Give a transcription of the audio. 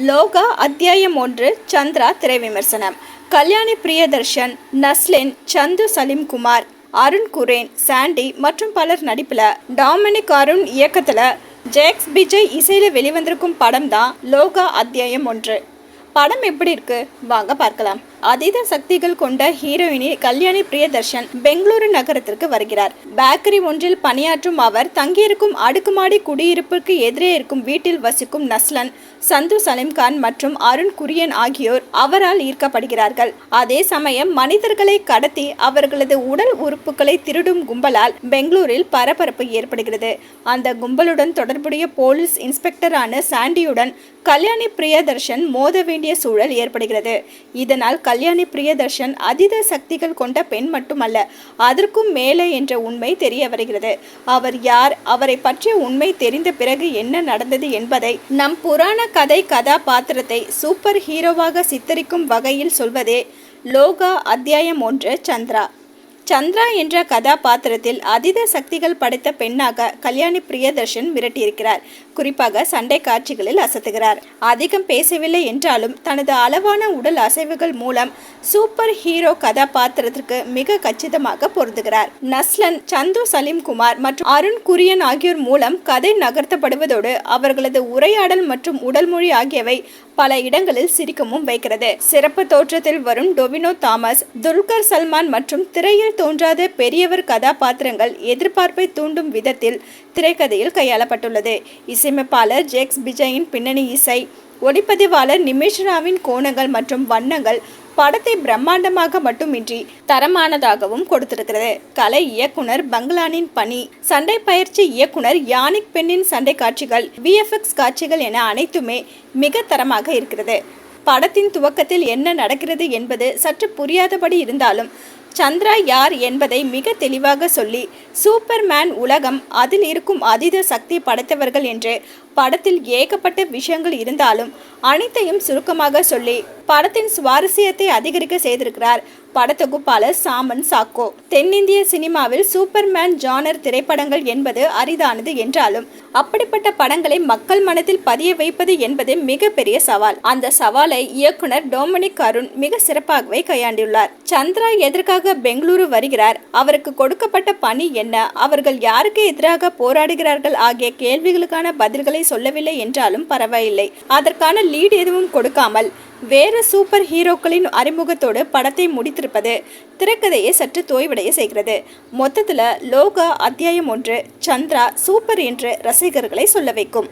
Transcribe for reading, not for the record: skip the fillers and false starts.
லோகா அத்தியாயம் 1 சந்திரா திரை விமர்சனம். கல்யாணி பிரியதர்ஷன், நஸ்லின், சந்து சலீம்குமார், அருண் குரேன், சாண்டி மற்றும் பலர் நடிப்பில் டாமினிக் அருண் இயக்கத்தில் ஜேக்ஸ் விஜய் இசையில் வெளிவந்திருக்கும் படம் தான் லோகா அத்தியாயம் 1. படம் எப்படி இருக்கு வாங்க பார்க்கலாம். அதீத சக்திகள் கொண்ட ஹீரோயினி கல்யாணி பிரியதர்ஷன் பெங்களூரு நகரத்திற்கு வருகிறார். பேக்கரி ஒன்றில் பணியாற்றும் அவர் தங்கியிருக்கும் அடுக்குமாடி குடியிருப்புக்கு எதிரே இருக்கும் வீட்டில் வசிக்கும் நஸ்லன், சந்து சலீம்கான் மற்றும் அருண் குரியன் ஆகியோர் அவரால் ஈர்க்கப்படுகிறார்கள். அதே சமயம் மனிதர்களை கடத்தி அவர்களது உடல் உறுப்புகளை திருடும் கும்பலால் பெங்களூரில் பரபரப்பு ஏற்படுகிறது. அந்த கும்பலுடன் தொடர்புடைய போலீஸ் இன்ஸ்பெக்டரான சாண்டியுடன் கல்யாணி பிரியதர்ஷன் மோத வேண்டிய சூழல் ஏற்படுகிறது. இதனால் கல்யாணி பிரியதர்ஷன் அதீத சக்திகள் கொண்ட பெண் மட்டுமல்ல, அதற்கும் மேலே என்ற உண்மை தெரிய வருகிறது. அவர் யார், அவரை பற்றிய உண்மை தெரிந்த பிறகு என்ன நடந்தது என்பதை நம் புராண கதை கதாபாத்திரத்தை சூப்பர் ஹீரோவாக சித்தரிக்கும் வகையில் சொல்வதே லோகா அத்தியாயம் 1 சந்திரா. சந்திரா என்ற கதாபாத்திரத்தில் அதீத சக்திகள் படைத்த பெண்ணாக கல்யாணி பிரியதர்ஷன் மிரட்டியிருக்கிறார். குறிப்பாக சண்டை காட்சிகளில் அசத்துகிறார். அதிகம் பேசவில்லை என்றாலும் தனது அளவான உடல் அசைவுகள் மூலம் சூப்பர் ஹீரோ கதாபாத்திரத்திற்கு மிக கச்சிதமாக பொருந்துகிறார். நஸ்லன், சந்து சலீம்குமார் மற்றும் அருண் குரியன் ஆகியோர் மூலம் கதை நகர்த்தப்படுவதோடு அவர்களது உரையாடல் மற்றும் உடல் மொழி ஆகியவை பல இடங்களில் சிரிக்கவும் வைக்கிறது. சிறப்பு தோற்றத்தில் வரும் டொவினோ தாமஸ், துல்கர் சல்மான் மற்றும் திரையில் தோன்றாத பெரியவர் கதாபாத்திரங்கள் எதிர்பார்ப்பை தூண்டும் விதத்தில் திரைக்கதையில் கையாளப்பட்டுள்ளது. இசையமைப்பாளர் ஜேக்ஸ் விஜயின் பின்னணி இசை, ஒளிப்பதிவாளர் நிமிஷ்ராவின் கோணங்கள் மற்றும் வண்ணங்கள் படத்தை பிரம்மாண்டமாக மட்டுமின்றி தரமானதாகவும் கொடுத்திருக்கிறது. கலை இயக்குனர் பங்களானின் பணி, சண்டை பயிற்சி இயக்குனர் யானிக் பெண்ணின் சண்டை காட்சிகள், விஎஃப்எக்ஸ் காட்சிகள் என அனைத்துமே மிக தரமாக இருக்கிறது. படத்தின் துவக்கத்தில் என்ன நடக்கிறது என்பது சற்று புரியாதபடி இருந்தாலும் சந்திரா யார் என்பதை மிக தெளிவாக சொல்லி சூப்பர்மேன் உலகம், அதில் இருக்கும் அதீத சக்தி படைத்தவர்கள் என்று படத்தில் ஏகப்பட்ட விஷயங்கள் இருந்தாலும் அனைத்தையும் சுருக்கமாக சொல்லி படத்தின் சுவாரஸ்யத்தை அதிகரிக்க செய்திருக்கிறார் படத்தொகுப்பாளர் சாமன் சாக்கோ. தென்னிந்திய சினிமாவில் சூப்பர்மேன் ஜானர் திரைப்படங்கள் என்பது அரிதானது என்றாலும் அப்படிப்பட்ட படங்களை மக்கள் மனதில் பதிய வைப்பது என்பது மிகப்பெரிய சவால். அந்த சவாலை இயக்குனர் டாமினிக் அருண் மிக சிறப்பாகவே கையாண்டுள்ளார். சந்திரா எதற்காக பெங்களூரு வருகிறார், அவருக்கு கொடுக்கப்பட்ட பணி என்ன, அவர்கள் யாருக்கு எதிராக போராடுகிறார்கள் ஆகிய கேள்விகளுக்கான பதில்களை சொல்லவில்லை என்றாலும் பரவாயில்லை. அதற்கான லீட் எதுவும் கொடுக்காமல் வேறு சூப்பர் ஹீரோக்களின் அறிமுகத்தோடு படத்தை முடித்திருப்பது திரைக்கதையை சற்று தோய்வடைய செய்கிறது. மொத்தத்தில் லோகா அத்தியாயம் 1 சந்திரா சூப்பர் என்று ரசிகர்களை சொல்ல வைக்கும்.